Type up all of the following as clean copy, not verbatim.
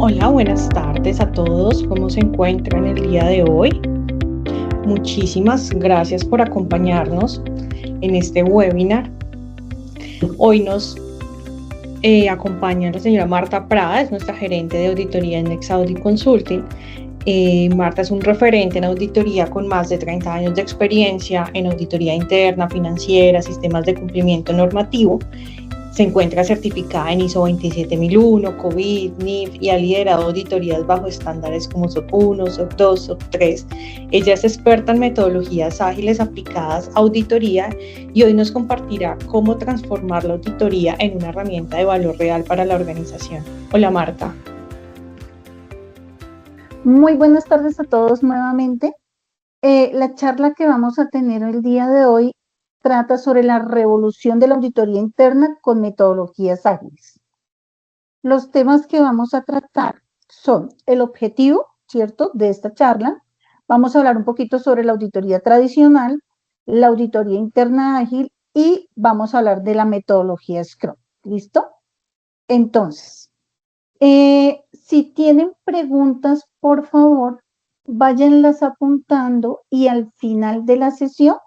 Hola, buenas tardes a todos. ¿Cómo se encuentran el día de hoy? Muchísimas gracias por acompañarnos en este webinar. Hoy nos acompaña la señora Marta Prada, es nuestra gerente de auditoría en Next Audit Consulting. Marta es un referente en auditoría con más de 30 años de experiencia en auditoría interna, financiera, sistemas de cumplimiento normativo. Se encuentra certificada en ISO 27001, COVID, NIF y ha liderado auditorías bajo estándares como SOC 1, SOC 2, SOC 3. Ella es experta en metodologías ágiles aplicadas a auditoría y hoy nos compartirá cómo transformar la auditoría en una herramienta de valor real para la organización. Hola, Marta. Muy buenas tardes a todos nuevamente. La charla que vamos a tener el día de hoy trata sobre la revolución de la auditoría interna con metodologías ágiles. Los temas que vamos a tratar son el objetivo, ¿cierto?, de esta charla. Vamos a hablar un poquito sobre la auditoría tradicional, la auditoría interna ágil y vamos a hablar de la metodología Scrum. ¿Listo? Entonces, si tienen preguntas, por favor, váyanlas apuntando y al final de la sesión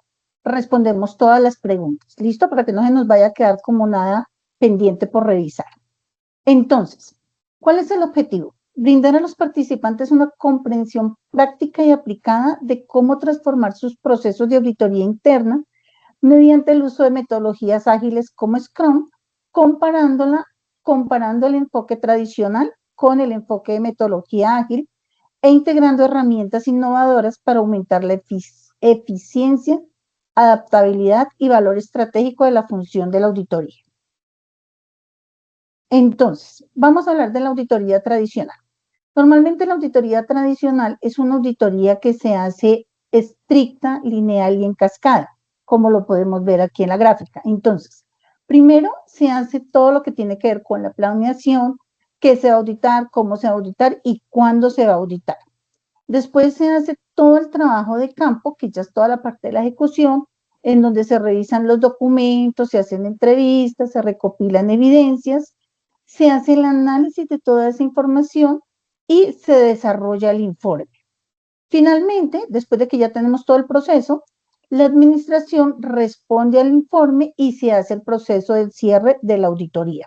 respondemos todas las preguntas. ¿Listo? Para que no se nos vaya a quedar como nada pendiente por revisar. Entonces, ¿cuál es el objetivo? Brindar a los participantes una comprensión práctica y aplicada de cómo transformar sus procesos de auditoría interna mediante el uso de metodologías ágiles como Scrum, comparando el enfoque tradicional con el enfoque de metodología ágil e integrando herramientas innovadoras para aumentar la eficiencia, adaptabilidad y valor estratégico de la función de la auditoría. Entonces, vamos a hablar de la auditoría tradicional. Normalmente la auditoría tradicional es una auditoría que se hace estricta, lineal y en cascada, como lo podemos ver aquí en la gráfica. Entonces, primero se hace todo lo que tiene que ver con la planeación, qué se va a auditar, cómo se va a auditar y cuándo se va a auditar. Después se hace todo el trabajo de campo, que ya es toda la parte de la ejecución, en donde se revisan los documentos, se hacen entrevistas, se recopilan evidencias, se hace el análisis de toda esa información y se desarrolla el informe. Finalmente, después de que ya tenemos todo el proceso, la administración responde al informe y se hace el proceso del cierre de la auditoría.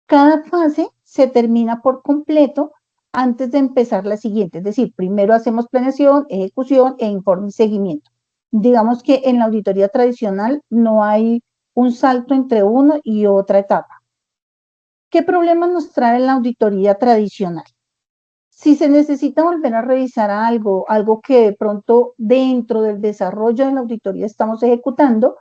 Cada fase se termina por completo antes de empezar la siguiente, es decir, primero hacemos planeación, ejecución e informe y seguimiento. Digamos que en la auditoría tradicional no hay un salto entre una y otra etapa. ¿Qué problemas nos trae la auditoría tradicional? Si se necesita volver a revisar algo que de pronto dentro del desarrollo de la auditoría estamos ejecutando,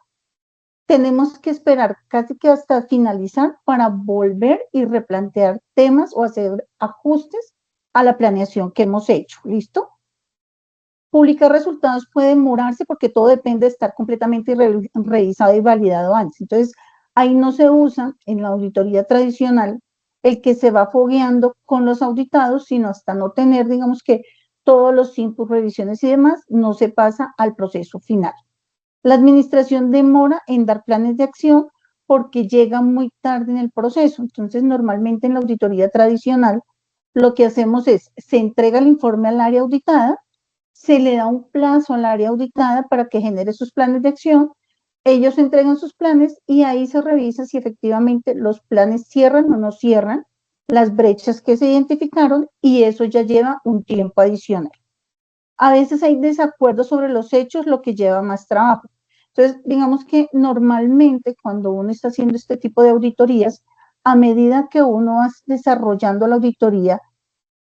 tenemos que esperar casi que hasta finalizar para volver y replantear temas o hacer ajustes a la planeación que hemos hecho. ¿Listo? Publicar resultados puede demorarse porque todo depende de estar completamente revisado y validado antes. Entonces, ahí no se usa en la auditoría tradicional el que se va fogueando con los auditados, sino hasta no tener, digamos que todos los inputs, revisiones y demás, no se pasa al proceso final. La administración demora en dar planes de acción porque llega muy tarde en el proceso. Entonces, normalmente en la auditoría tradicional, lo que hacemos es, se entrega el informe al área auditada, se le da un plazo al área auditada para que genere sus planes de acción, ellos entregan sus planes y ahí se revisa si efectivamente los planes cierran o no cierran las brechas que se identificaron y eso ya lleva un tiempo adicional. A veces hay desacuerdos sobre los hechos, lo que lleva más trabajo. Entonces, digamos que normalmente cuando uno está haciendo este tipo de auditorías, a medida que uno va desarrollando la auditoría,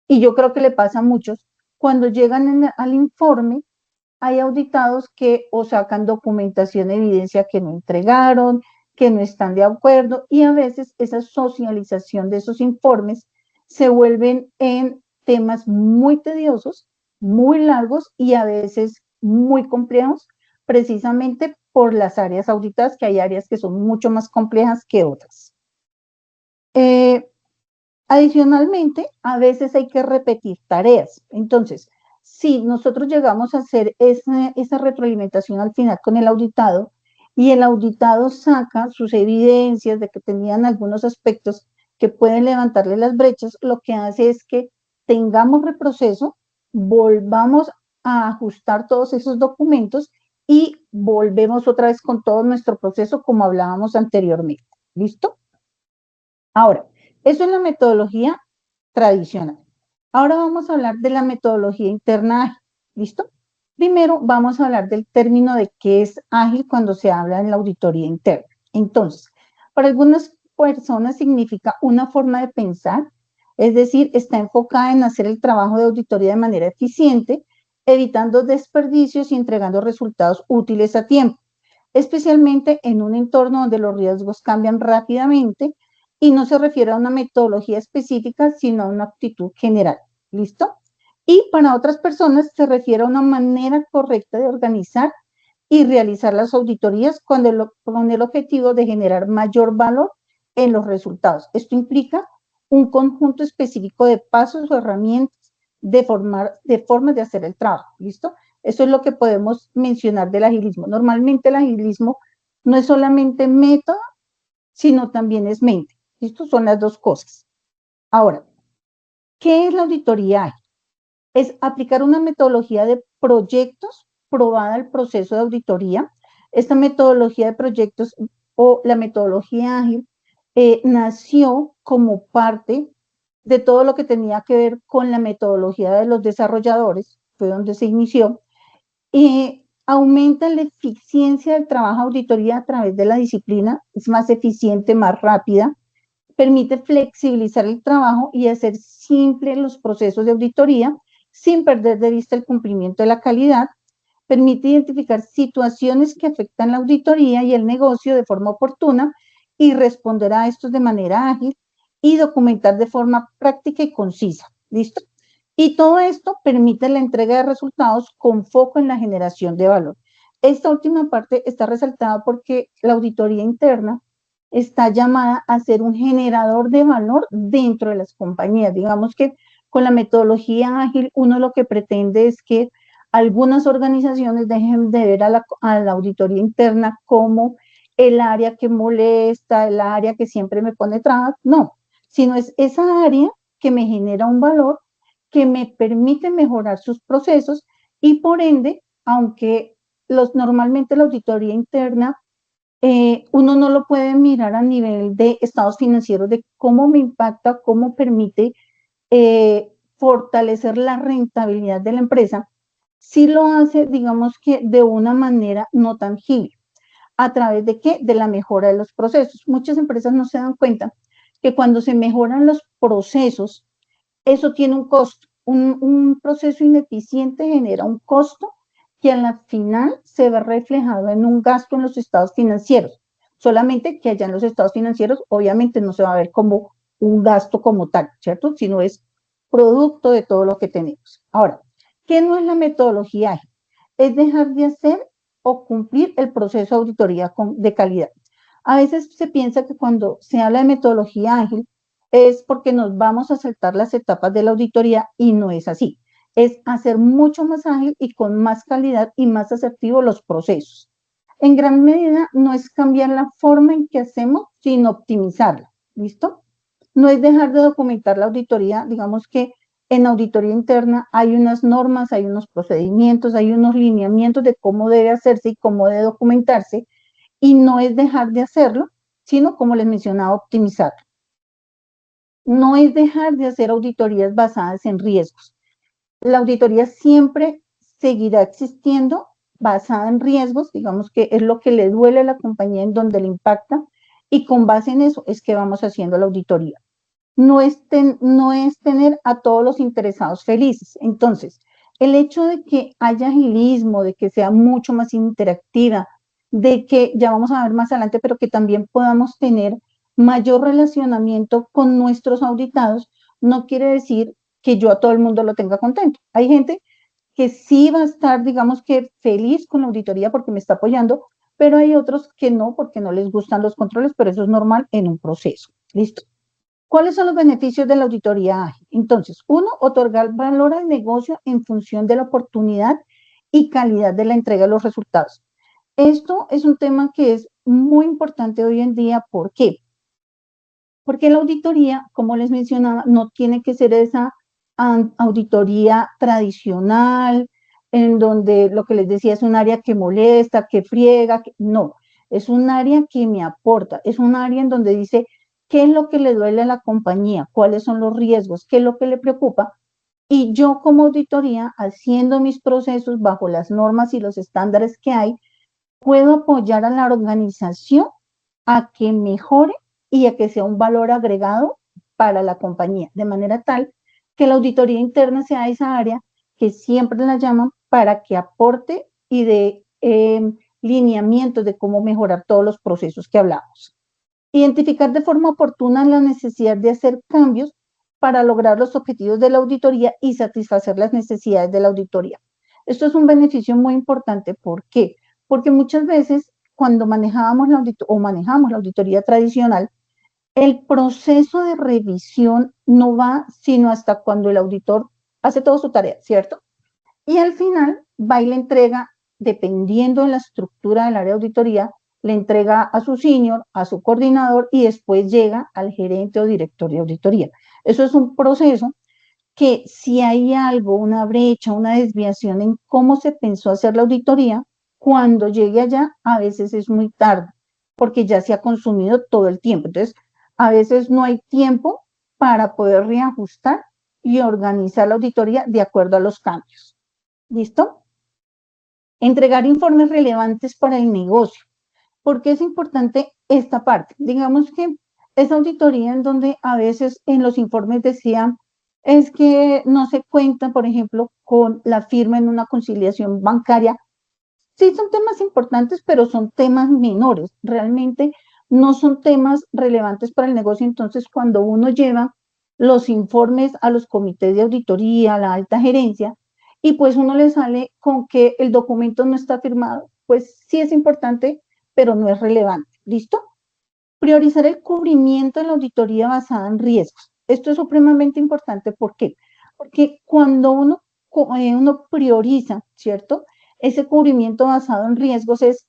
y yo creo que le pasa a muchos, cuando llegan al informe, hay auditados que o sacan documentación, evidencia que no entregaron, que no están de acuerdo, y a veces esa socialización de esos informes se vuelven en temas muy tediosos, muy largos y a veces muy complejos, precisamente por las áreas auditadas, que hay áreas que son mucho más complejas que otras. Adicionalmente, a veces hay que repetir tareas. Entonces, si nosotros llegamos a hacer esa retroalimentación al final con el auditado y el auditado saca sus evidencias de que tenían algunos aspectos que pueden levantarle las brechas, lo que hace es que tengamos reproceso, volvamos a ajustar todos esos documentos y volvemos otra vez con todo nuestro proceso como hablábamos anteriormente. ¿Listo? Ahora, eso es la metodología tradicional. Ahora vamos a hablar de la metodología interna ágil. ¿Listo? Primero vamos a hablar del término de qué es ágil cuando se habla en la auditoría interna. Entonces, para algunas personas significa una forma de pensar, es decir, está enfocada en hacer el trabajo de auditoría de manera eficiente, evitando desperdicios y entregando resultados útiles a tiempo, especialmente en un entorno donde los riesgos cambian rápidamente y no se refiere a una metodología específica, sino a una actitud general. ¿Listo? Y para otras personas se refiere a una manera correcta de organizar y realizar las auditorías con el objetivo de generar mayor valor en los resultados. Esto implica un conjunto específico de pasos o herramientas de formas de hacer el trabajo. ¿Listo? Eso es lo que podemos mencionar del agilismo. Normalmente el agilismo no es solamente método, sino también es mente. ¿Listo? Son las dos cosas. Ahora, ¿qué es la auditoría ágil? Es aplicar una metodología de proyectos probada al proceso de auditoría. Esta metodología de proyectos o la metodología ágil nació como parte de todo lo que tenía que ver con la metodología de los desarrolladores, fue donde se inició, y aumenta la eficiencia del trabajo de auditoría a través de la disciplina, es más eficiente, más rápida, permite flexibilizar el trabajo y hacer simples los procesos de auditoría sin perder de vista el cumplimiento de la calidad, permite identificar situaciones que afectan la auditoría y el negocio de forma oportuna y responder a estos de manera ágil y documentar de forma práctica y concisa. ¿Listo? Y todo esto permite la entrega de resultados con foco en la generación de valor. Esta última parte está resaltada porque la auditoría interna está llamada a ser un generador de valor dentro de las compañías. Digamos que con la metodología ágil, uno lo que pretende es que algunas organizaciones dejen de ver a la auditoría interna como el área que molesta, el área que siempre me pone trabas, no, sino es esa área que me genera un valor, que me permite mejorar sus procesos y por ende, aunque normalmente la auditoría interna uno no lo puede mirar a nivel de estados financieros, de cómo me impacta, cómo permite fortalecer la rentabilidad de la empresa, sí lo hace, digamos que de una manera no tangible. ¿A través de qué? De la mejora de los procesos. Muchas empresas no se dan cuenta que cuando se mejoran los procesos, eso tiene un costo. Un proceso ineficiente genera un costo que a la final se ve reflejado en un gasto en los estados financieros. Solamente que allá en los estados financieros obviamente no se va a ver como un gasto como tal, ¿cierto? Sino es producto de todo lo que tenemos. Ahora, ¿qué no es la metodología ágil? Es dejar de hacer o cumplir el proceso de auditoría de calidad. A veces se piensa que cuando se habla de metodología ágil es porque nos vamos a saltar las etapas de la auditoría y no es así. Es hacer mucho más ágil y con más calidad y más asertivo los procesos. En gran medida no es cambiar la forma en que hacemos, sino optimizarla. ¿Listo? No es dejar de documentar la auditoría, digamos que en auditoría interna hay unas normas, hay unos procedimientos, hay unos lineamientos de cómo debe hacerse y cómo debe documentarse, y no es dejar de hacerlo, sino, como les mencionaba, optimizarlo. No es dejar de hacer auditorías basadas en riesgos. La auditoría siempre seguirá existiendo basada en riesgos, digamos que es lo que le duele a la compañía en donde le impacta, y con base en eso es que vamos haciendo la auditoría. No es tener a todos los interesados felices. Entonces, el hecho de que haya agilismo, de que sea mucho más interactiva, de que ya vamos a ver más adelante, pero que también podamos tener mayor relacionamiento con nuestros auditados, no quiere decir que yo a todo el mundo lo tenga contento. Hay gente que sí va a estar, digamos que feliz con la auditoría porque me está apoyando, pero hay otros que no, porque no les gustan los controles, pero eso es normal en un proceso. ¿Listo? ¿Cuáles son los beneficios de la auditoría ágil? Entonces, uno, otorgar valor al negocio en función de la oportunidad y calidad de la entrega de los resultados. Esto es un tema que es muy importante hoy en día. ¿Por qué? Porque la auditoría, como les mencionaba, no tiene que ser esa auditoría tradicional, en donde lo que les decía es un área que molesta, que friega, no, es un área que me aporta, es un área en donde dice qué es lo que le duele a la compañía, cuáles son los riesgos, qué es lo que le preocupa, y yo como auditoría, haciendo mis procesos bajo las normas y los estándares que hay, puedo apoyar a la organización a que mejore y a que sea un valor agregado para la compañía, de manera tal que la auditoría interna sea esa área que siempre la llaman para que aporte y dé lineamientos de cómo mejorar todos los procesos que hablamos. Identificar de forma oportuna la necesidad de hacer cambios para lograr los objetivos de la auditoría y satisfacer las necesidades de la auditoría. Esto es un beneficio muy importante. ¿Por qué? Porque muchas veces cuando manejamos la auditoría tradicional, el proceso de revisión no va sino hasta cuando el auditor hace toda su tarea, ¿cierto? Y al final va y le entrega, dependiendo de la estructura del área de auditoría, le entrega a su senior, a su coordinador y después llega al gerente o director de auditoría. Eso es un proceso que si hay algo, una brecha, una desviación en cómo se pensó hacer la auditoría, cuando llegue allá a veces es muy tarde, porque ya se ha consumido todo el tiempo. Entonces, a veces no hay tiempo para poder reajustar y organizar la auditoría de acuerdo a los cambios. ¿Listo? Entregar informes relevantes para el negocio. ¿Por qué es importante esta parte? Digamos que esa auditoría en donde a veces en los informes decían es que no se cuenta, por ejemplo, con la firma en una conciliación bancaria. Sí son temas importantes, pero son temas menores. Realmente no son temas relevantes para el negocio. Entonces, cuando uno lleva los informes a los comités de auditoría, a la alta gerencia, y pues uno le sale con que el documento no está firmado, pues sí es importante, pero no es relevante. ¿Listo? Priorizar el cubrimiento de la auditoría basada en riesgos. Esto es supremamente importante. ¿Por qué? Porque cuando uno prioriza, ¿cierto? Ese cubrimiento basado en riesgos es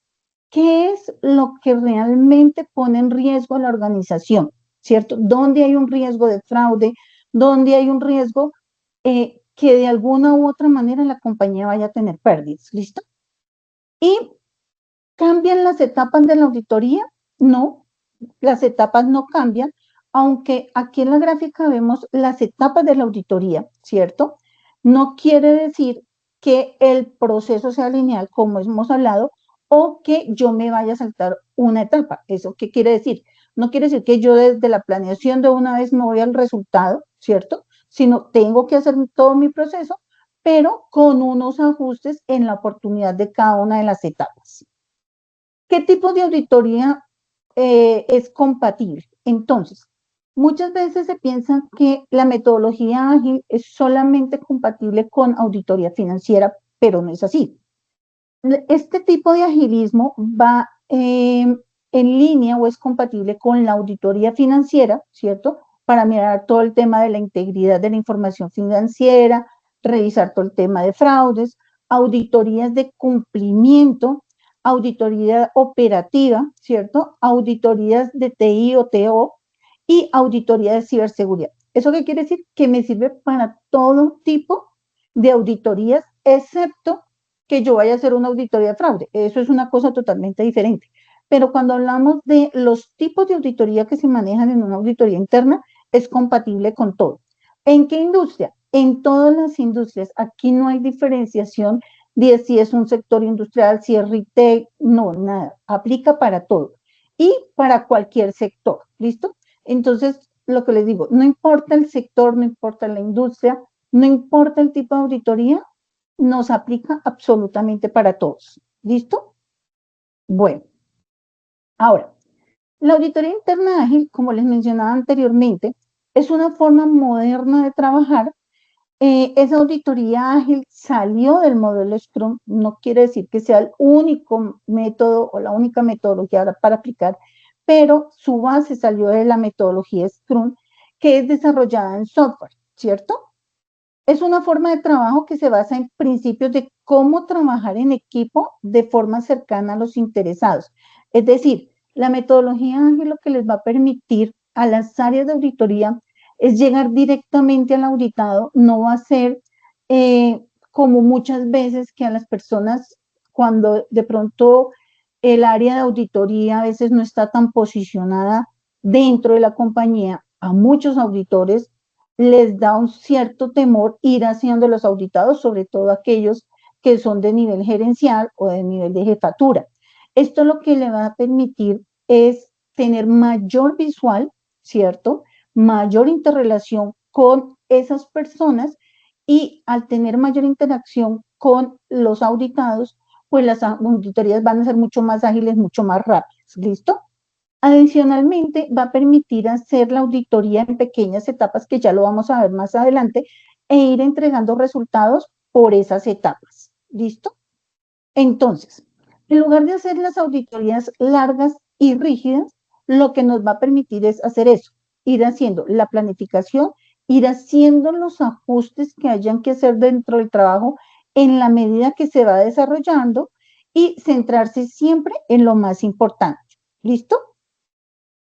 qué es lo que realmente pone en riesgo a la organización, ¿cierto? ¿Dónde hay un riesgo de fraude? ¿Dónde hay un riesgo que de alguna u otra manera la compañía vaya a tener pérdidas? ¿Listo? ¿Y cambian las etapas de la auditoría? No, las etapas no cambian, aunque aquí en la gráfica vemos las etapas de la auditoría, ¿cierto? No quiere decir que el proceso sea lineal, como hemos hablado, o que yo me vaya a saltar una etapa. ¿Eso qué quiere decir? No quiere decir que yo desde la planeación de una vez me voy al resultado, ¿cierto? Sino tengo que hacer todo mi proceso, pero con unos ajustes en la oportunidad de cada una de las etapas. ¿Qué tipo de auditoría es compatible? Entonces, muchas veces se piensa que la metodología ágil es solamente compatible con auditoría financiera, pero no es así. Este tipo de agilismo va en línea o es compatible con la auditoría financiera, ¿cierto? Para mirar todo el tema de la integridad de la información financiera, revisar todo el tema de fraudes, auditorías de cumplimiento, auditoría operativa, ¿cierto? Auditorías de TI o TO y auditoría de ciberseguridad. ¿Eso qué quiere decir? Que me sirve para todo tipo de auditorías, excepto que yo vaya a hacer una auditoría de fraude. Eso es una cosa totalmente diferente. Pero cuando hablamos de los tipos de auditoría que se manejan en una auditoría interna, es compatible con todo. ¿En qué industria? En todas las industrias. Aquí no hay diferenciación de si es un sector industrial, si es retail, no, nada. Aplica para todo y para cualquier sector. ¿Listo? Entonces, lo que les digo, no importa el sector, no importa la industria, no importa el tipo de auditoría, nos aplica absolutamente para todos. ¿Listo? Bueno, ahora, la auditoría interna ágil, como les mencionaba anteriormente, es una forma moderna de trabajar. Esa auditoría ágil salió del modelo Scrum, no quiere decir que sea el único método o la única metodología para aplicar, pero su base salió de la metodología Scrum, que es desarrollada en software, ¿cierto? Es una forma de trabajo que se basa en principios de cómo trabajar en equipo de forma cercana a los interesados. Es decir, la metodología ágil lo que les va a permitir a las áreas de auditoría es llegar directamente al auditado, no va a ser como muchas veces que a las personas, cuando de pronto el área de auditoría a veces no está tan posicionada dentro de la compañía, a muchos auditores les da un cierto temor ir haciendo los auditados, sobre todo aquellos que son de nivel gerencial o de nivel de jefatura. Esto lo que le va a permitir es tener mayor visual, ¿cierto? Mayor interrelación con esas personas y al tener mayor interacción con los auditados, pues las auditorías van a ser mucho más ágiles, mucho más rápidas. ¿Listo? Adicionalmente, va a permitir hacer la auditoría en pequeñas etapas, que ya lo vamos a ver más adelante, e ir entregando resultados por esas etapas. ¿Listo? Entonces, en lugar de hacer las auditorías largas y rígidas, lo que nos va a permitir es hacer eso, ir haciendo la planificación, ir haciendo los ajustes que hayan que hacer dentro del trabajo en la medida que se va desarrollando y centrarse siempre en lo más importante. ¿Listo?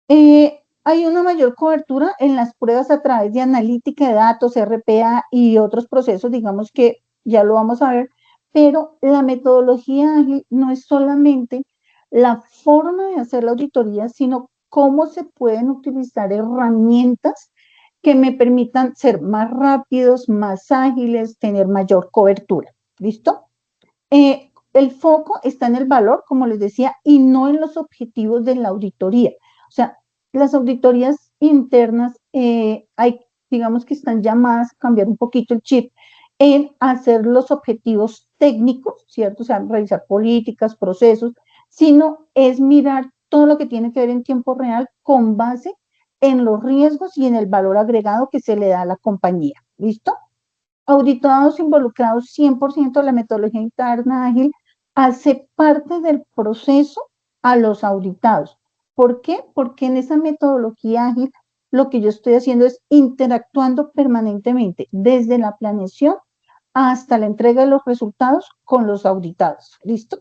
Hay una mayor cobertura en las pruebas a través de analítica de datos, RPA y otros procesos, digamos que ya lo vamos a ver, pero la metodología ágil no es solamente la forma de hacer la auditoría, sino cómo se pueden utilizar herramientas que me permitan ser más rápidos, más ágiles, tener mayor cobertura. ¿Listo? El foco está en el valor, como les decía, y no en los objetivos de la auditoría. O sea, las auditorías internas, hay, digamos que están llamadas a cambiar un poquito el chip en hacer los objetivos técnicos, ¿cierto? O sea, revisar políticas, procesos, sino es mirar todo lo que tiene que ver en tiempo real con base en los riesgos y en el valor agregado que se le da a la compañía. ¿Listo? Auditados involucrados 100% de la metodología interna ágil hace parte del proceso a los auditados. ¿Por qué? Porque en esa metodología ágil lo que yo estoy haciendo es interactuando permanentemente desde la planeación hasta la entrega de los resultados con los auditados. ¿Listo?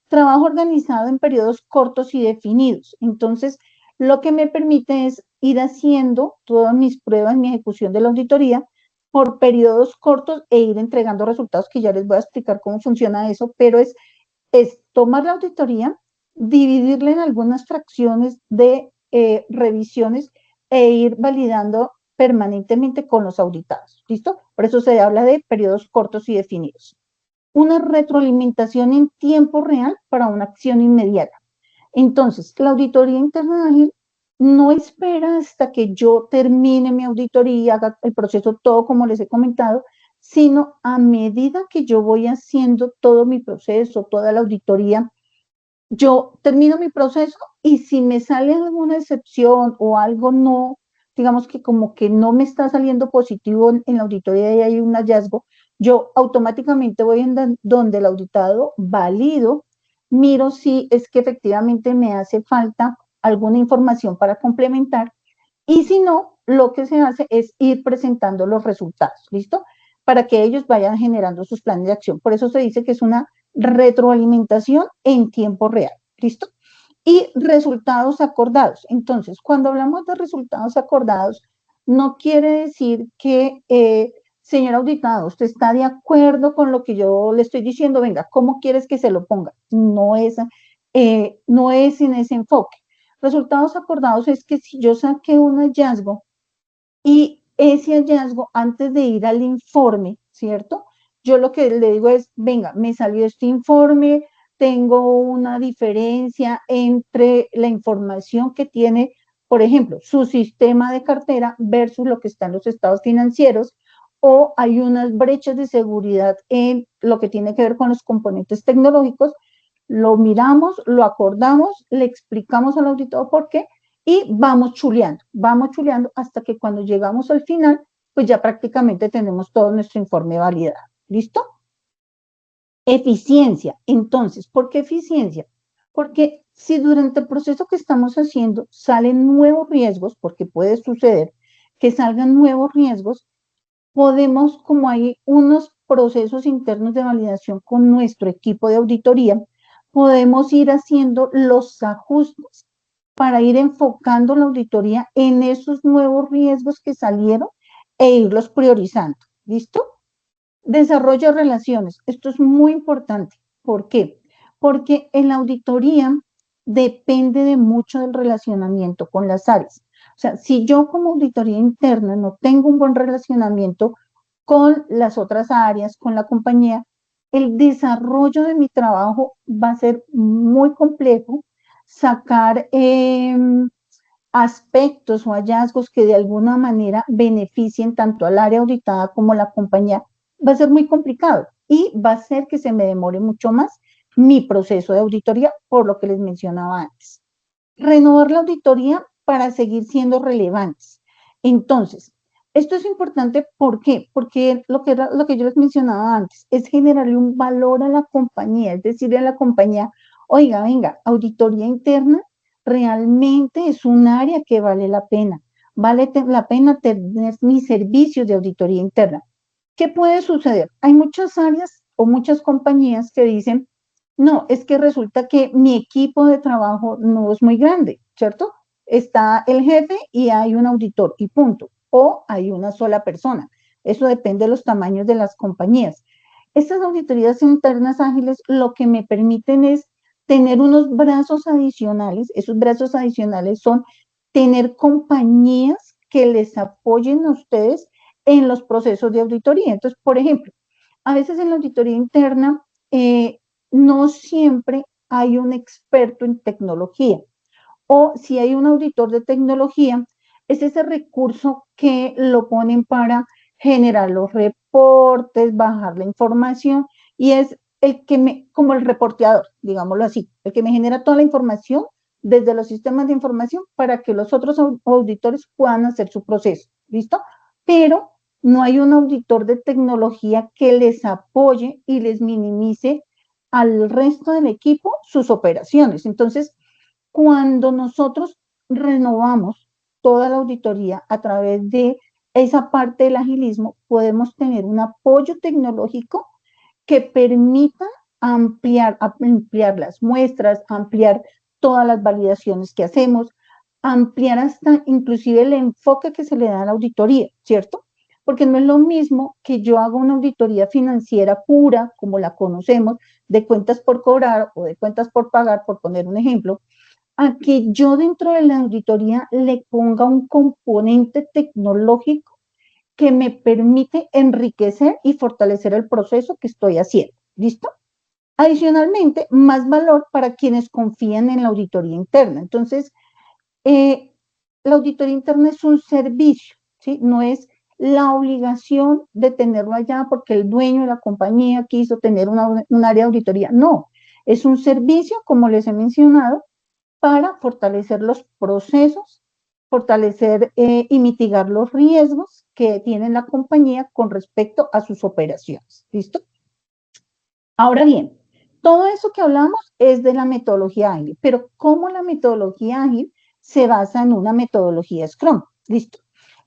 Trabajo organizado en periodos cortos y definidos. Entonces, lo que me permite es ir haciendo todas mis pruebas, mi ejecución de la auditoría por periodos cortos e ir entregando resultados, que ya les voy a explicar cómo funciona eso, pero es tomar la auditoría, dividirla en algunas fracciones de revisiones e ir validando permanentemente con los auditados. ¿Listo? Por eso se habla de periodos cortos y definidos. Una retroalimentación en tiempo real para una acción inmediata. Entonces, la auditoría interna ágil no espera hasta que yo termine mi auditoría, haga el proceso todo como les he comentado, sino a medida que yo voy haciendo todo mi proceso, toda la auditoría, yo termino mi proceso y si me sale alguna excepción o algo no, digamos que como que no me está saliendo positivo en la auditoría y hay un hallazgo, yo automáticamente voy en donde el auditado valido, miro si es que efectivamente me hace falta alguna información para complementar y si no, lo que se hace es ir presentando los resultados, ¿listo? Para que ellos vayan generando sus planes de acción. Por eso se dice que es una retroalimentación en tiempo real, ¿listo? Y resultados acordados. Entonces, cuando hablamos de resultados acordados, no quiere decir que, señor auditado, usted está de acuerdo con lo que yo le estoy diciendo, venga, ¿cómo quieres que se lo ponga? No es en ese enfoque. Resultados acordados es que si yo saqué un hallazgo y ese hallazgo, antes de ir al informe, ¿cierto? Yo lo que le digo es, venga, me salió este informe, tengo una diferencia entre la información que tiene, por ejemplo, su sistema de cartera versus lo que está en los estados financieros, o hay unas brechas de seguridad en lo que tiene que ver con los componentes tecnológicos, lo miramos, lo acordamos, le explicamos al auditor por qué, y vamos chuleando hasta que cuando llegamos al final, pues ya prácticamente tenemos todo nuestro informe validado. ¿Listo? Eficiencia. Entonces, ¿por qué eficiencia? Porque si durante el proceso que estamos haciendo salen nuevos riesgos, porque puede suceder que salgan nuevos riesgos, podemos, como hay unos procesos internos de validación con nuestro equipo de auditoría, podemos ir haciendo los ajustes para ir enfocando la auditoría en esos nuevos riesgos que salieron e irlos priorizando. ¿Listo? Desarrollo de relaciones. Esto es muy importante. ¿Por qué? Porque en la auditoría depende de mucho del relacionamiento con las áreas. O sea, si yo como auditoría interna no tengo un buen relacionamiento con las otras áreas, con la compañía, el desarrollo de mi trabajo va a ser muy complejo. Sacar aspectos o hallazgos que de alguna manera beneficien tanto al área auditada como a la compañía, va a ser muy complicado y va a ser que se me demore mucho más mi proceso de auditoría, por lo que les mencionaba antes. Renovar la auditoría para seguir siendo relevantes. Entonces, esto es importante, ¿por qué? Porque lo que yo les mencionaba antes es generarle un valor a la compañía, es decirle a la compañía, oiga, venga, auditoría interna realmente es un área que vale la pena tener mis servicios de auditoría interna. ¿Qué puede suceder? Hay muchas áreas o muchas compañías que dicen, no, es que resulta que mi equipo de trabajo no es muy grande, ¿cierto? Está el jefe y hay un auditor y punto. O hay una sola persona. Eso depende de los tamaños de las compañías. Estas auditorías internas ágiles lo que me permiten es tener unos brazos adicionales. Esos brazos adicionales son tener compañías que les apoyen a ustedes en los procesos de auditoría. Entonces, por ejemplo, a veces en la auditoría interna no siempre hay un experto en tecnología, o si hay un auditor de tecnología, es ese recurso que lo ponen para generar los reportes, bajar la información, y es el que como el reporteador, digámoslo así, el que me genera toda la información desde los sistemas de información para que los otros auditores puedan hacer su proceso, ¿listo? Pero no hay un auditor de tecnología que les apoye y les minimice al resto del equipo sus operaciones. Entonces, cuando nosotros renovamos toda la auditoría a través de esa parte del agilismo, podemos tener un apoyo tecnológico que permita ampliar las muestras, ampliar todas las validaciones que hacemos, ampliar hasta inclusive el enfoque que se le da a la auditoría, ¿cierto? Porque no es lo mismo que yo haga una auditoría financiera pura, como la conocemos, de cuentas por cobrar o de cuentas por pagar, por poner un ejemplo, a que yo dentro de la auditoría le ponga un componente tecnológico que me permite enriquecer y fortalecer el proceso que estoy haciendo. ¿Listo? Adicionalmente, más valor para quienes confían en la auditoría interna. Entonces, la auditoría interna es un servicio, ¿sí? No es la obligación de tenerlo allá porque el dueño de la compañía quiso tener un área de auditoría. No, es un servicio, como les he mencionado, para fortalecer los procesos, fortalecer y mitigar los riesgos que tiene la compañía con respecto a sus operaciones. ¿Listo? Ahora bien, todo eso que hablamos es de la metodología ágil, pero ¿cómo la metodología ágil se basa en una metodología Scrum? ¿Listo?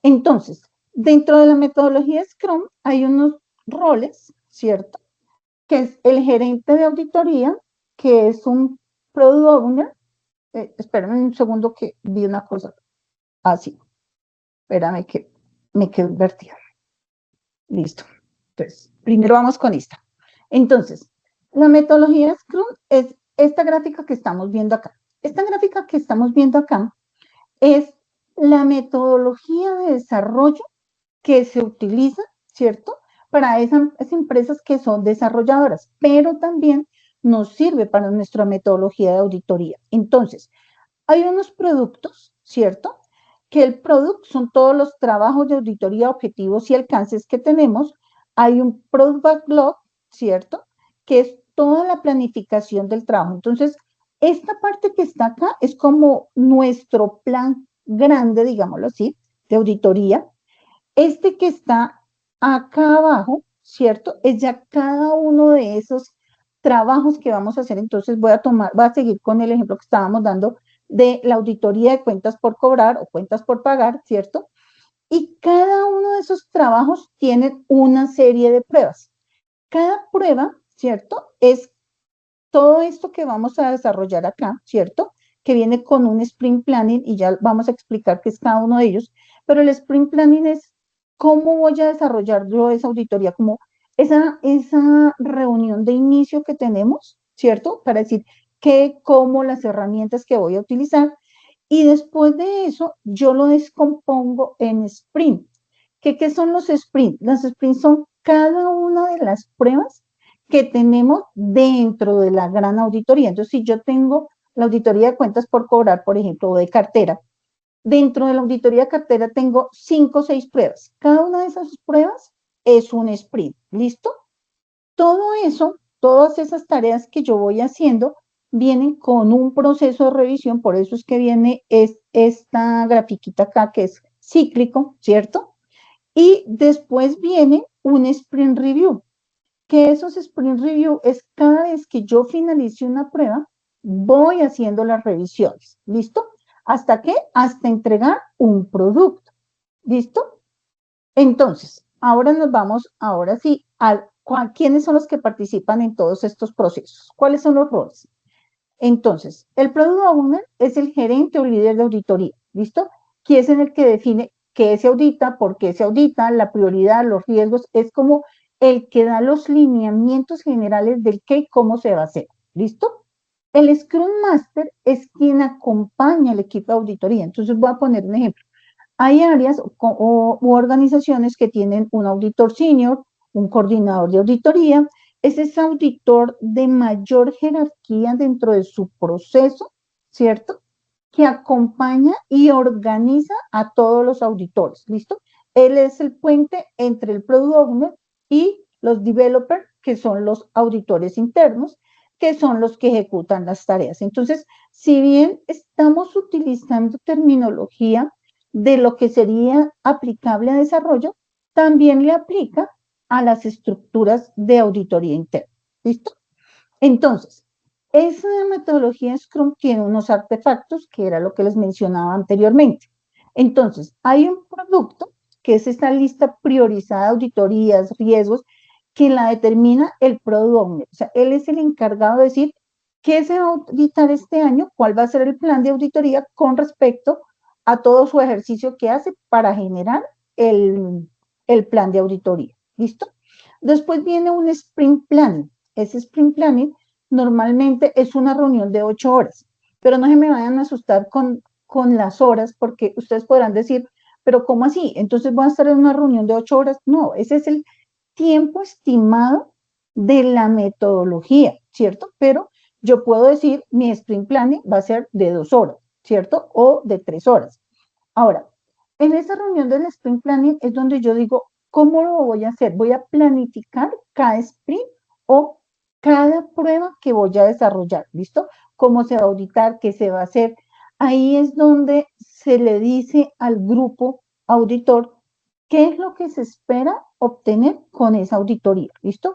Entonces, dentro de la metodología Scrum hay unos roles, ¿cierto? Que es el gerente de auditoría, que es un product owner. Espérame un segundo que vi una cosa así. Espérame que me quedo invertida. Listo. Entonces, primero vamos con esta. Entonces, la metodología Scrum es esta gráfica que estamos viendo acá. Esta gráfica que estamos viendo acá es la metodología de desarrollo que se utiliza, ¿cierto? Para esas empresas que son desarrolladoras, pero también nos sirve para nuestra metodología de auditoría. Entonces, hay unos productos, ¿cierto? Que el producto son todos los trabajos de auditoría, objetivos y alcances que tenemos. Hay un product backlog, ¿cierto? Que es toda la planificación del trabajo. Entonces, esta parte que está acá es como nuestro plan grande, digámoslo así, de auditoría. Este que está acá abajo, ¿cierto? Es ya cada uno de esos trabajos que vamos a hacer. Entonces voy a seguir con el ejemplo que estábamos dando de la auditoría de cuentas por cobrar o cuentas por pagar, ¿cierto? Y cada uno de esos trabajos tiene una serie de pruebas. Cada prueba, ¿cierto? Es todo esto que vamos a desarrollar acá, ¿cierto? que viene con un sprint planning, y ya vamos a explicar qué es cada uno de ellos, pero el sprint planning es cómo voy a desarrollar yo esa auditoría, como esa reunión de inicio que tenemos, ¿cierto? Para decir qué, cómo, las herramientas que voy a utilizar, y después de eso yo lo descompongo en sprint. ¿Qué son los sprints? Los sprints son cada una de las pruebas que tenemos dentro de la gran auditoría. Entonces, si yo tengo la auditoría de cuentas por cobrar, por ejemplo, o de cartera, dentro de la auditoría de cartera tengo 5 o 6 pruebas. Cada una de esas pruebas es un sprint. ¿Listo? Todo eso, todas esas tareas que yo voy haciendo, vienen con un proceso de revisión, por eso es que viene esta grafiquita acá que es cíclico, ¿cierto? Y después viene un sprint review, que esos sprint review es cada vez que yo finalice una prueba, voy haciendo las revisiones, ¿listo? ¿Hasta qué? Hasta entregar un producto, ¿listo? Entonces, ahora nos vamos, ahora sí, ¿quiénes son los que participan en todos estos procesos? ¿Cuáles son los roles? Entonces, el Product Owner es el gerente o líder de auditoría, ¿listo? Que es en el que define qué se audita, por qué se audita, la prioridad, los riesgos, es como el que da los lineamientos generales del qué y cómo se va a hacer, ¿listo? El Scrum Master es quien acompaña al equipo de auditoría. Entonces voy a poner un ejemplo. Hay áreas u organizaciones que tienen un auditor senior, un coordinador de auditoría. Ese es auditor de mayor jerarquía dentro de su proceso, ¿cierto? Que acompaña y organiza a todos los auditores, ¿listo? Él es el puente entre el Product Owner y los developers, que son los auditores internos, que son los que ejecutan las tareas. Entonces, si bien estamos utilizando terminología de lo que sería aplicable a desarrollo, también le aplica a las estructuras de auditoría interna. ¿Listo? Entonces, esa metodología Scrum tiene unos artefactos, que era lo que les mencionaba anteriormente. Entonces, hay un producto, que es esta lista priorizada de auditorías, riesgos, que la determina el Product Owner. O sea, él es el encargado de decir qué se va a auditar este año, cuál va a ser el plan de auditoría con respecto a todo su ejercicio que hace para generar el plan de auditoría. ¿Listo? Después viene un sprint planning. Ese sprint planning normalmente es una reunión de 8 horas, pero no se me vayan a asustar con las horas, porque ustedes podrán decir, pero ¿cómo así? Entonces voy a estar en una reunión de 8 horas. No, ese es el tiempo estimado de la metodología, ¿cierto? Pero yo puedo decir, mi sprint planning va a ser de 2 horas, ¿cierto? O de 3 horas. Ahora, en esa reunión del sprint planning es donde yo digo, ¿cómo lo voy a hacer? ¿Voy a planificar cada sprint o cada prueba que voy a desarrollar? ¿Listo? ¿Cómo se va a auditar? ¿Qué se va a hacer? Ahí es donde se le dice al grupo auditor qué es lo que se espera obtener con esa auditoría. ¿Listo?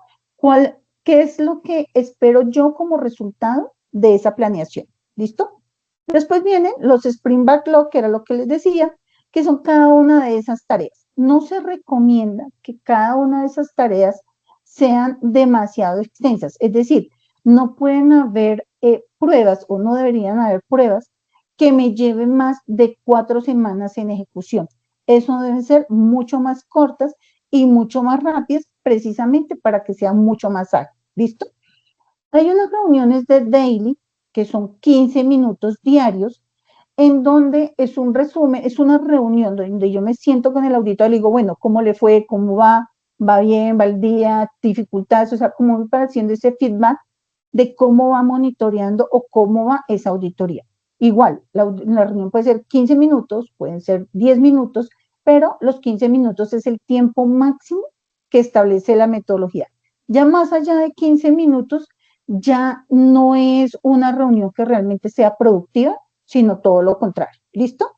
¿Qué es lo que espero yo como resultado de esa planeación? ¿Listo? Después vienen los sprint backlog, que era lo que les decía, que son cada una de esas tareas. No se recomienda que cada una de esas tareas sean demasiado extensas, es decir, no pueden haber pruebas o no deberían haber pruebas que me lleven más de 4 semanas en ejecución. Eso deben ser mucho más cortas y mucho más rápidas, precisamente para que sea mucho más ágil. ¿Listo? Hay unas reuniones de daily, que son 15 minutos diarios, en donde es un resumen, es una reunión donde yo me siento con el auditor y le digo, bueno, ¿cómo le fue? ¿Cómo va? ¿Va bien? ¿Va al día? ¿Dificultades? O sea, como voy haciendo ese feedback de cómo va monitoreando o cómo va esa auditoría. Igual, la reunión puede ser 15 minutos, pueden ser 10 minutos, pero los 15 minutos es el tiempo máximo que establece la metodología. Ya más allá de 15 minutos, ya no es una reunión que realmente sea productiva, sino todo lo contrario. ¿Listo?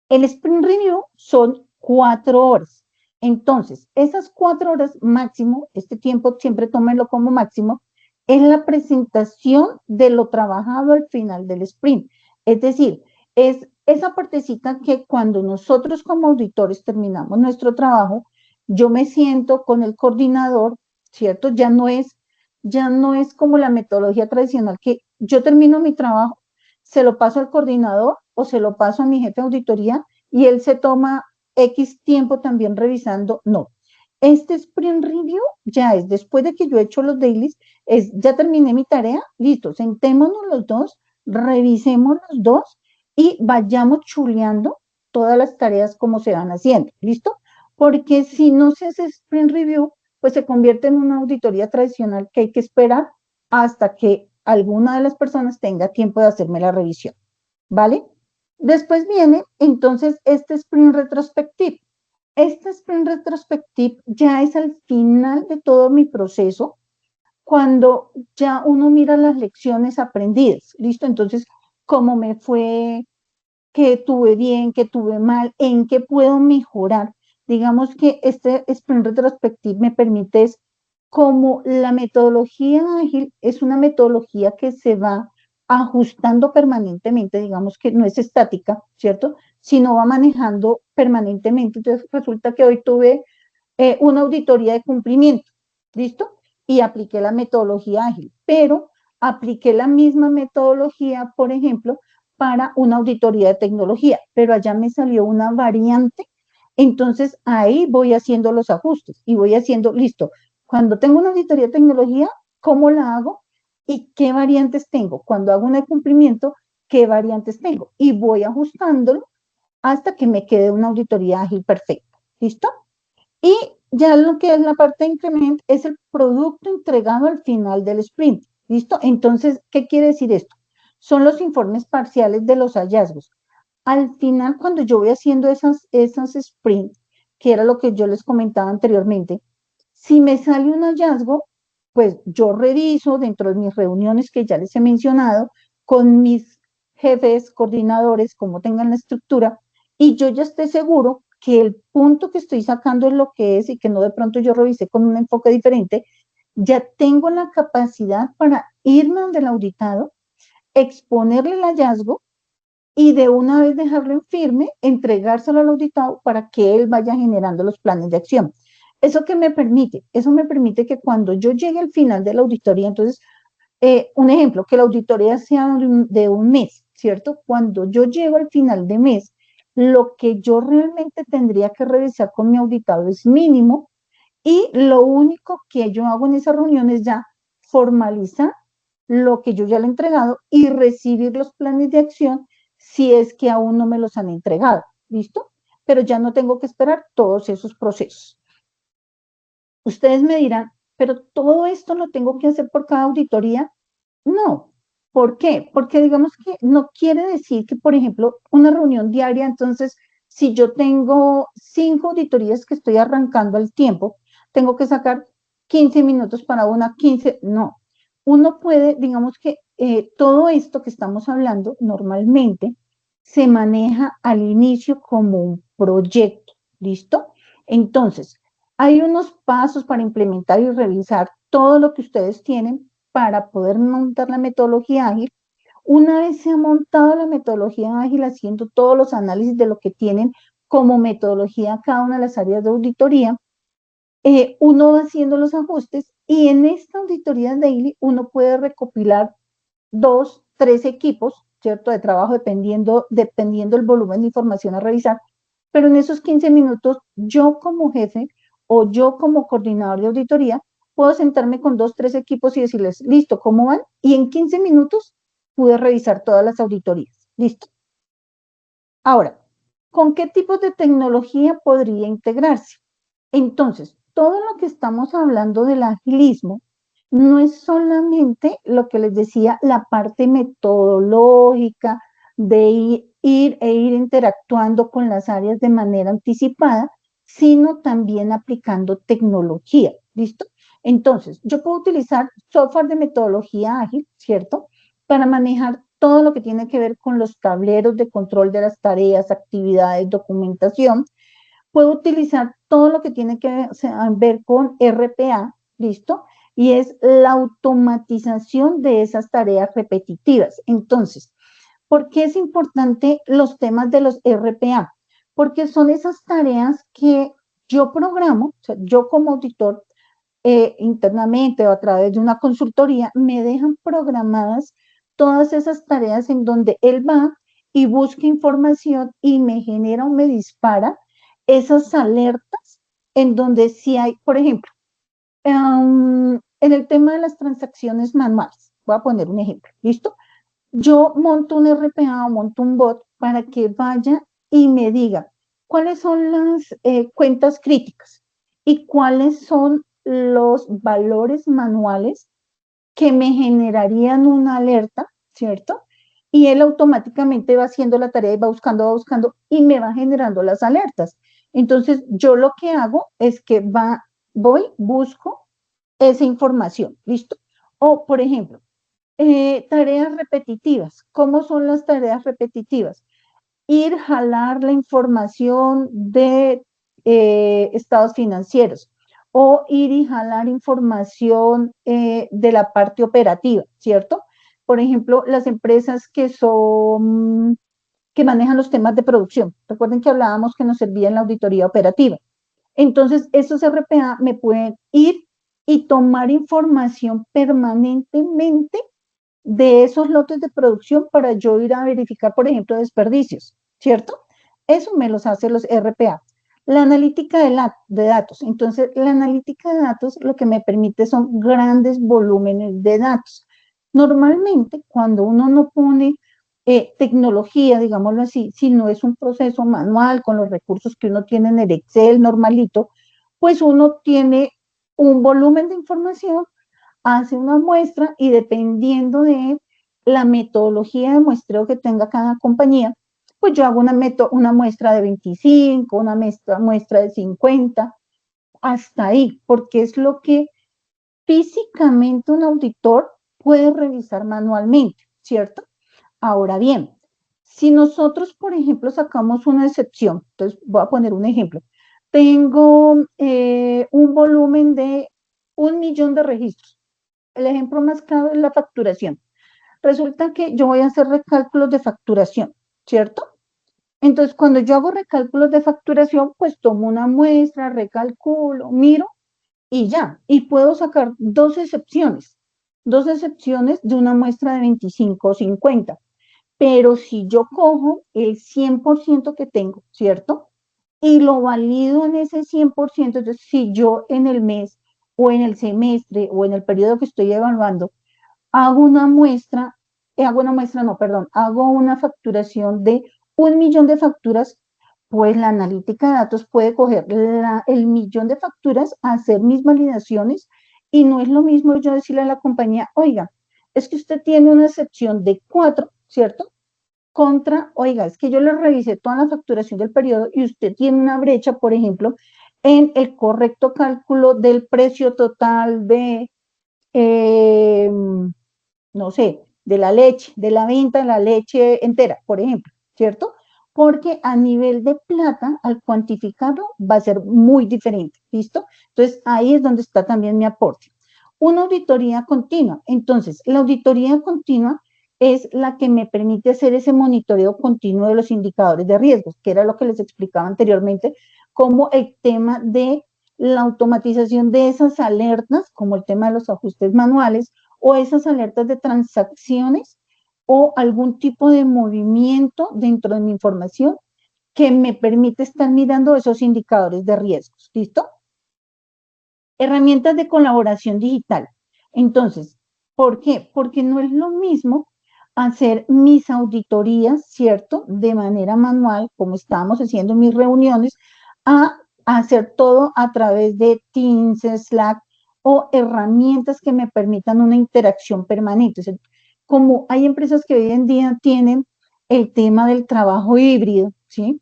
El sprint review son 4 horas. Entonces, esas 4 horas máximo, este tiempo siempre tómenlo como máximo, es la presentación de lo trabajado al final del sprint. Es decir, es esa partecita que cuando nosotros como auditores terminamos nuestro trabajo, yo me siento con el coordinador, ¿cierto? Ya no es como la metodología tradicional que yo termino mi trabajo se lo paso al coordinador o se lo paso a mi jefe de auditoría y él se toma X tiempo también revisando. No. Este sprint review ya es después de que yo he hecho los dailies, es ya terminé mi tarea, listo, sentémonos los dos, revisemos los dos y vayamos chuleando todas las tareas como se van haciendo, ¿listo? Porque si no se hace sprint review, pues se convierte en una auditoría tradicional que hay que esperar hasta que alguna de las personas tenga tiempo de hacerme la revisión, ¿vale? Después viene entonces este sprint retrospective. Este sprint retrospective ya es al final de todo mi proceso, cuando ya uno mira las lecciones aprendidas, ¿listo? Entonces, ¿cómo me fue? ¿Qué tuve bien? ¿Qué tuve mal? ¿En qué puedo mejorar? Digamos que este sprint retrospective me permite es como la metodología ágil es una metodología que se va ajustando permanentemente, digamos que no es estática, ¿cierto? Sino va manejando permanentemente. Entonces resulta que hoy tuve una auditoría de cumplimiento, ¿listo? Y apliqué la metodología ágil, pero apliqué la misma metodología, por ejemplo, para una auditoría de tecnología, pero allá me salió una variante, entonces ahí voy haciendo los ajustes y voy haciendo, listo, cuando tengo una auditoría de tecnología, ¿cómo la hago? ¿Y qué variantes tengo? Cuando hago un cumplimiento, ¿qué variantes tengo? Y voy ajustándolo hasta que me quede una auditoría ágil perfecta, ¿listo? Y ya lo que es la parte de increment es el producto entregado al final del sprint. ¿Listo? Entonces, ¿qué quiere decir esto? Son los informes parciales de los hallazgos. Al final, cuando yo voy haciendo esas sprints, que era lo que yo les comentaba anteriormente, si me sale un hallazgo, pues yo reviso dentro de mis reuniones que ya les he mencionado con mis jefes, coordinadores, como tengan la estructura, y yo ya esté seguro que el punto que estoy sacando es lo que es y que no de pronto yo revisé con un enfoque diferente, ya tengo la capacidad para irme donde el auditado, exponerle el hallazgo y de una vez dejarlo en firme, entregárselo al auditado para que él vaya generando los planes de acción. ¿Eso qué me permite? Eso me permite que cuando yo llegue al final de la auditoría, entonces, un ejemplo, que la auditoría sea de un mes, ¿cierto? Cuando yo llego al final de mes, lo que yo realmente tendría que revisar con mi auditado es mínimo y lo único que yo hago en esa reunión es ya formalizar lo que yo ya le he entregado y recibir los planes de acción si es que aún no me los han entregado. ¿Listo? Pero ya no tengo que esperar todos esos procesos. Ustedes me dirán, pero todo esto lo tengo que hacer por cada auditoría. No. ¿Por qué? Porque digamos que no quiere decir que, por ejemplo, una reunión diaria, entonces, si yo tengo 5 auditorías que estoy arrancando al tiempo, tengo que sacar 15 minutos para una, 15, no. Uno puede, digamos que todo esto que estamos hablando normalmente se maneja al inicio como un proyecto, ¿listo? Entonces, hay unos pasos para implementar y revisar todo lo que ustedes tienen para poder montar la metodología ágil. Una vez se ha montado la metodología ágil, haciendo todos los análisis de lo que tienen como metodología cada una de las áreas de auditoría, uno va haciendo los ajustes y en esta auditoría daily uno puede recopilar 2, 3 equipos, ¿cierto? De trabajo dependiendo el volumen de información a revisar, pero en esos 15 minutos yo como jefe o yo como coordinador de auditoría puedo sentarme con 2, 3 equipos y decirles, listo, ¿cómo van? Y en 15 minutos pude revisar todas las auditorías, listo. Ahora, ¿con qué tipos de tecnología podría integrarse? Entonces, todo lo que estamos hablando del agilismo no es solamente lo que les decía, la parte metodológica de ir interactuando con las áreas de manera anticipada, sino también aplicando tecnología, ¿listo? Entonces, yo puedo utilizar software de metodología ágil, ¿cierto? Para manejar todo lo que tiene que ver con los tableros de control de las tareas, actividades, documentación. Puedo utilizar todo lo que tiene que ver con RPA, ¿listo? Y es la automatización de esas tareas repetitivas. Entonces, ¿por qué es importante los temas de los RPA? Porque son esas tareas que yo programo, o sea, yo como auditor, internamente o a través de una consultoría, me dejan programadas todas esas tareas en donde él va y busca información y me genera o me dispara esas alertas en donde si hay, por ejemplo, en el tema de las transacciones manuales, voy a poner un ejemplo, ¿listo? Yo monto un RPA o monto un bot para que vaya y me diga cuáles son las cuentas críticas y cuáles son los valores manuales que me generarían una alerta, ¿cierto? Y él automáticamente va haciendo la tarea y va buscando y me va generando las alertas. Entonces, yo lo que hago es que voy, busco esa información, ¿listo? O, por ejemplo, tareas repetitivas. ¿Cómo son las tareas repetitivas? Ir, jalar la información de estados financieros o ir y jalar información de la parte operativa, ¿cierto? Por ejemplo, las empresas que manejan los temas de producción. Recuerden que hablábamos que nos servía en la auditoría operativa. Entonces, esos RPA me pueden ir y tomar información permanentemente de esos lotes de producción para yo ir a verificar, por ejemplo, desperdicios, ¿cierto? Eso me los hace los RPA. La analítica de datos. Entonces, la analítica de datos lo que me permite son grandes volúmenes de datos. Normalmente, cuando uno no pone tecnología, digámoslo así, si no es un proceso manual con los recursos que uno tiene en el Excel normalito, pues uno tiene un volumen de información, hace una muestra y dependiendo de la metodología de muestreo que tenga cada compañía, pues yo hago una muestra de 25, una muestra de 50, hasta ahí, porque es lo que físicamente un auditor puede revisar manualmente, ¿cierto? Ahora bien, si nosotros, por ejemplo, sacamos una excepción, entonces voy a poner un ejemplo, tengo un volumen de 1 millón de registros. El ejemplo más claro es la facturación. Resulta que yo voy a hacer recálculos de facturación, ¿cierto? Entonces, cuando yo hago recálculos de facturación, pues tomo una muestra, recalculo, miro y ya. Y puedo sacar dos excepciones de una muestra de 25 o 50. Pero si yo cojo el 100% que tengo, ¿cierto? Y lo valido en ese 100%, entonces si yo en el mes o en el semestre o en el periodo que estoy evaluando hago una muestra, no, perdón, hago una facturación de 1 millón de facturas, pues la analítica de datos puede coger el millón de facturas, hacer mis validaciones y no es lo mismo yo decirle a la compañía, oiga, es que usted tiene una excepción de 4, ¿cierto? Contra, oiga, es que yo le revisé toda la facturación del periodo y usted tiene una brecha, por ejemplo, en el correcto cálculo del precio total de eh, no sé, de la leche, de la venta de la leche entera, por ejemplo, ¿cierto? Porque a nivel de plata, al cuantificarlo, va a ser muy diferente, ¿listo? Entonces, ahí es donde está también mi aporte. Una auditoría continua. Entonces, la auditoría continua es la que me permite hacer ese monitoreo continuo de los indicadores de riesgos, que era lo que les explicaba anteriormente, como el tema de la automatización de esas alertas, como el tema de los ajustes manuales, o esas alertas de transacciones o algún tipo de movimiento dentro de mi información que me permite estar mirando esos indicadores de riesgos. ¿Listo? Herramientas de colaboración digital. Entonces, ¿por qué? Porque no es lo mismo hacer mis auditorías, ¿cierto? De manera manual, como estábamos haciendo mis reuniones, a hacer todo a través de Teams, Slack o herramientas que me permitan una interacción permanente. O sea, como hay empresas que hoy en día tienen el tema del trabajo híbrido, ¿sí?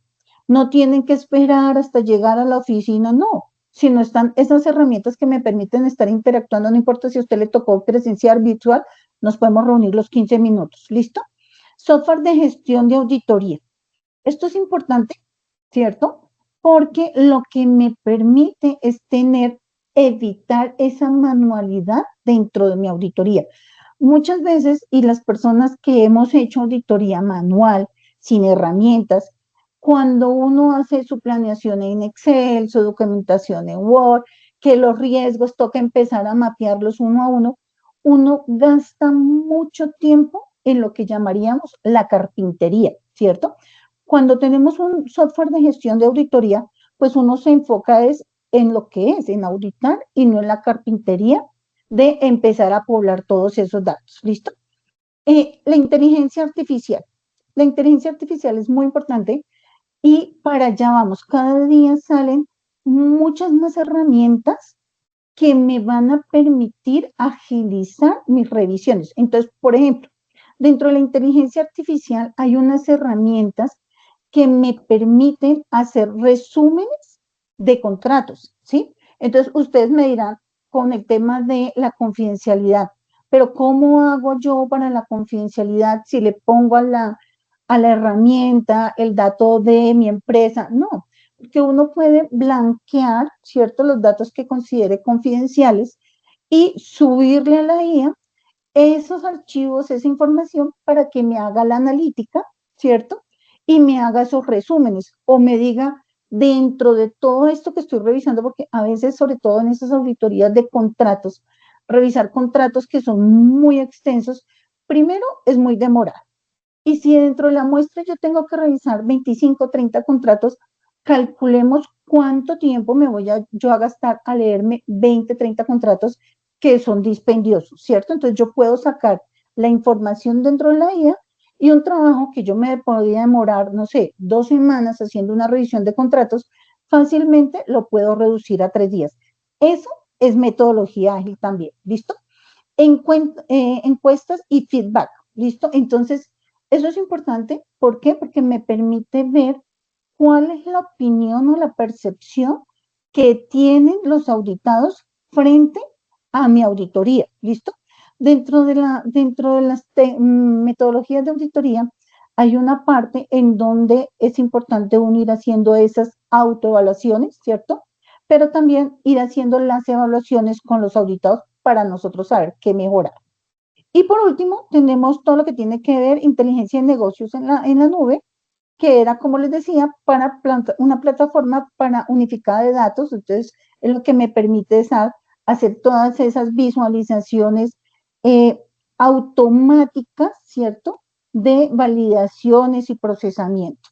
No tienen que esperar hasta llegar a la oficina, no, sino están esas herramientas que me permiten estar interactuando, no importa si a usted le tocó presencial, virtual, nos podemos reunir los 15 minutos, ¿listo? Software de gestión de auditoría. Esto es importante, ¿cierto? Porque lo que me permite es evitar esa manualidad dentro de mi auditoría. Muchas veces, y las personas que hemos hecho auditoría manual, sin herramientas, cuando uno hace su planeación en Excel, su documentación en Word, que los riesgos toca empezar a mapearlos uno a uno, uno gasta mucho tiempo en lo que llamaríamos la carpintería, ¿cierto? Cuando tenemos un software de gestión de auditoría, pues uno se enfoca es en lo que es, en auditar y no en la carpintería de empezar a poblar todos esos datos, ¿listo? La inteligencia artificial. La inteligencia artificial es muy importante y para allá vamos. Cada día salen muchas más herramientas que me van a permitir agilizar mis revisiones. Entonces, por ejemplo, dentro de la inteligencia artificial hay unas herramientas que me permiten hacer resúmenes de contratos, ¿sí? Entonces, ustedes me dirán con el tema de la confidencialidad, pero ¿cómo hago yo para la confidencialidad si le pongo a la herramienta el dato de mi empresa? No, porque uno puede blanquear, ¿cierto?, los datos que considere confidenciales y subirle a la IA esos archivos, esa información para que me haga la analítica, ¿cierto? Y me haga esos resúmenes o me diga dentro de todo esto que estoy revisando, porque a veces, sobre todo en esas auditorías de contratos, revisar contratos que son muy extensos, primero es muy demorado. Y si dentro de la muestra yo tengo que revisar 25, 30 contratos, calculemos cuánto tiempo me voy yo a gastar a leerme 20, 30 contratos que son dispendiosos, ¿cierto? Entonces yo puedo sacar la información dentro de la IA y un trabajo que yo me podía demorar, no sé, 2 semanas haciendo una revisión de contratos, fácilmente lo puedo reducir a 3 días. Eso es metodología ágil también, ¿listo? Encuestas y feedback, ¿listo? Entonces, eso es importante. ¿Por qué? Porque me permite ver cuál es la opinión o la percepción que tienen los auditados frente a mi auditoría, ¿listo? Dentro de las metodologías de auditoría hay una parte en donde es importante uno ir haciendo esas autoevaluaciones, ¿cierto? Pero también ir haciendo las evaluaciones con los auditados para nosotros saber qué mejorar. Y por último, tenemos todo lo que tiene que ver inteligencia de negocios en la nube, que era, como les decía, para una plataforma para unificada de datos. Entonces, es lo que me permite hacer todas esas visualizaciones eh, automáticas, ¿cierto? De validaciones y procesamiento.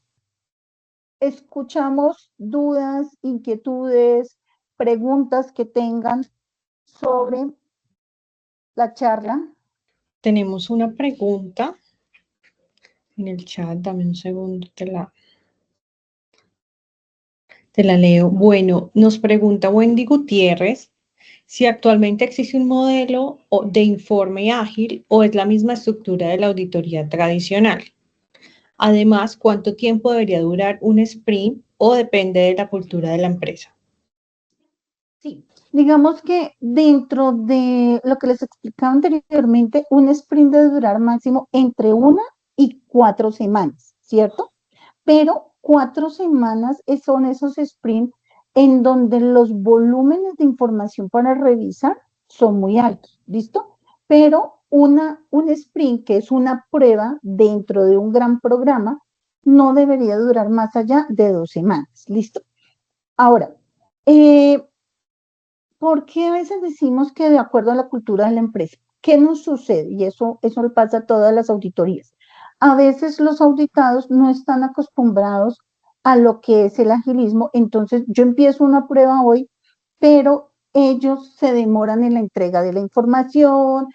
Escuchamos dudas, inquietudes, preguntas que tengan sobre la charla. Tenemos una pregunta en el chat, dame un segundo, te la leo. Bueno, nos pregunta Wendy Gutiérrez si actualmente existe un modelo de informe ágil o es la misma estructura de la auditoría tradicional. Además, ¿cuánto tiempo debería durar un sprint o depende de la cultura de la empresa? Sí, digamos que dentro de lo que les explicaba anteriormente, un sprint debe durar máximo entre 1 y 4 semanas, ¿cierto? Pero 4 semanas son esos sprints en donde los volúmenes de información para revisar son muy altos, ¿listo? Pero un sprint, que es una prueba dentro de un gran programa, no debería durar más allá de 2 semanas, ¿listo? Ahora, ¿por qué a veces decimos que de acuerdo a la cultura de la empresa? ¿Qué nos sucede? Y eso le pasa a todas las auditorías. A veces los auditados no están acostumbrados a lo que es el agilismo, entonces yo empiezo una prueba hoy, pero ellos se demoran en la entrega de la información,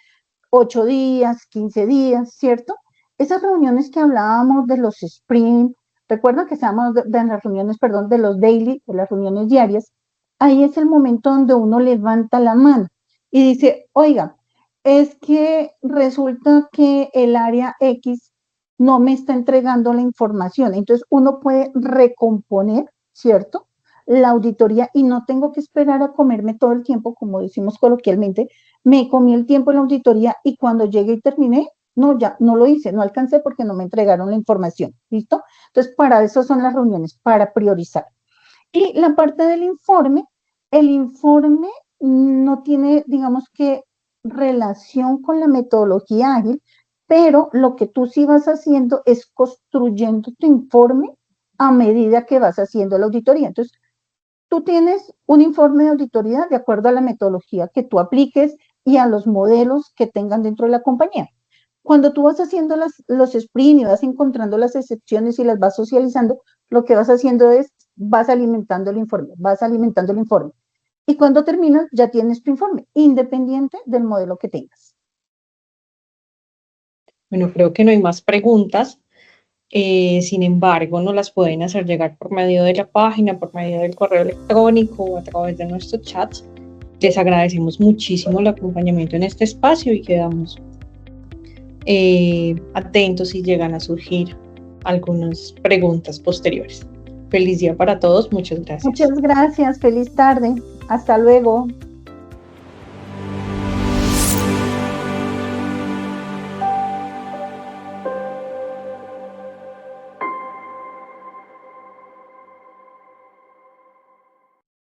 8 días, 15 días, ¿cierto? Esas reuniones que hablábamos de los sprint, recuerdan que estábamos de las reuniones, perdón, de los daily, de las reuniones diarias, ahí es el momento donde uno levanta la mano y dice, oiga, es que resulta que el área X no me está entregando la información. Entonces uno puede recomponer, ¿cierto? La auditoría y no tengo que esperar a comerme todo el tiempo, como decimos coloquialmente, me comí el tiempo en la auditoría y cuando llegué y terminé, no, ya no lo hice, no alcancé porque no me entregaron la información, ¿listo? Entonces, para eso son las reuniones, para priorizar. Y la parte del informe, el informe no tiene, digamos que, relación con la metodología ágil, pero lo que tú sí vas haciendo es construyendo tu informe a medida que vas haciendo la auditoría. Entonces, tú tienes un informe de auditoría de acuerdo a la metodología que tú apliques y a los modelos que tengan dentro de la compañía. cuando tú vas haciendo los sprints y vas encontrando las excepciones y las vas socializando, lo que vas haciendo es, vas alimentando el informe, vas alimentando el informe. Y cuando terminas, ya tienes tu informe, independiente del modelo que tengas. Bueno, creo que no hay más preguntas. Sin embargo, nos las pueden hacer llegar por medio de la página, por medio del correo electrónico o a través de nuestros chats. Les agradecemos muchísimo el acompañamiento en este espacio y quedamos atentos si llegan a surgir algunas preguntas posteriores. Feliz día para todos, muchas gracias. Muchas gracias, feliz tarde, hasta luego.